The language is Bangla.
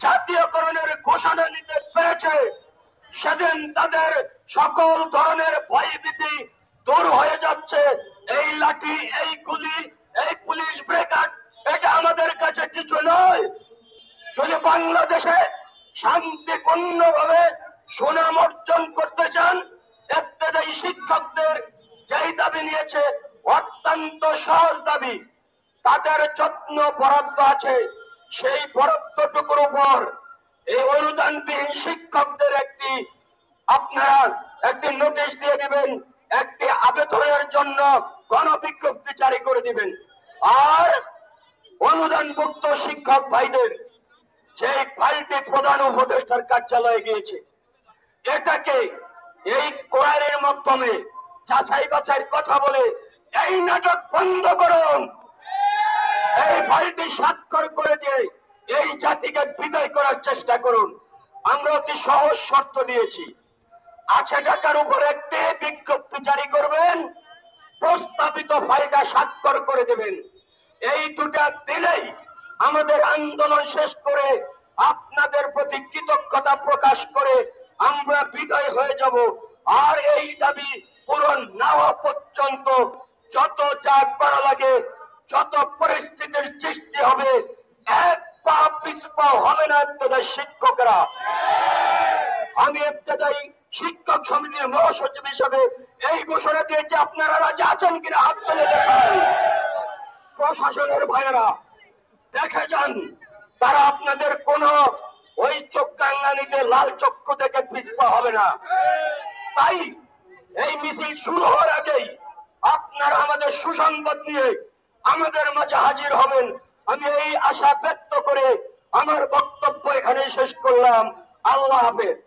জাতীয়করণের ঘোষণা নিতে পেরেছে, সেদিন তাদের সকল ধরনের ভয়ভীতি দূর হয়ে যাচ্ছে। এই লাঠি, এই গুলি, এই পুলিশ ব্রিগেড, এটা আমাদের কাছে কিছু নয়। যদি বাংলাদেশে শান্তিপূর্ণভাবে সুনাম অর্জন করতে চান, ইবতেদায়ী শিক্ষকদের যেই দাবি নিয়েছে অত্যন্ত সহজ দাবি। তাদের যত্ন বরাদ্দ আছে, সেই বরাদ্দটুকুর উপর এই অনুদানবিহীন শিক্ষকদের আপনারা একটি নোটিশ দিয়ে দিবেন, একটি আবেদনের জন্য গণবিজ্ঞপ্তি জারি করে দিবেন। আর অনুদানভুক্ত শিক্ষক ভাইদের যে ফাইলটি প্রধান উপদেষ্টার কার্যালয়ে গিয়েছে, এটাকে এই কোরআনের মাধ্যমে যাচাই বাছাইয়ের কথা বলে এই নাটক বন্ধ করুন। এই ফাইলটি স্বাক্ষর করে দিয়ে এই জাতিকে বিদায় করার চেষ্টা করুন। আমরা অতি সহজ শর্ত দিয়েছি, 80 টাকার উপর একটি বিজ্ঞপ্তি জারি করবেন, প্রস্তাবিত ফাইলটা স্বাক্ষর করে দেবেন। এই দুটা দিলেই আমাদের আন্দোলন শেষ করে আপনাদের প্রতি কৃতজ্ঞতা প্রকাশ করে আমরা বিদায় হয়ে যাব। আর এই দাবি পূরণ না হওয়া পর্যন্ত যত যা করা লাগে, যত পরিস্থিতির সৃষ্টি হবে, এক পা পিছপা হবে না ইবতেদায়ী শিক্ষকরা। আমি ইবতেদায়ী শিক্ষক সমিতির মহাসচিব হিসেবে এই ঘোষণা দিয়েছি, আপনারা রাজি আছেন কিনা হাত তুলে দেখান। প্রশাসনের ভাইয়েরা দেখে যান, তারা আপনাদের কোন ওই চোখকাঙ্গানিতে লাল চক্ষু থেকে পিছপা হবে না। তাই এই মিছিল শুরু হওয়ার আগেই আপনারা আমাদের সুসংবাদ নিয়ে আমাদের মাঝে হাজির হবেন, আমি এই আশা ব্যক্ত করে আমার বক্তব্য এখানে শেষ করলাম। আল্লাহ হাফেজ।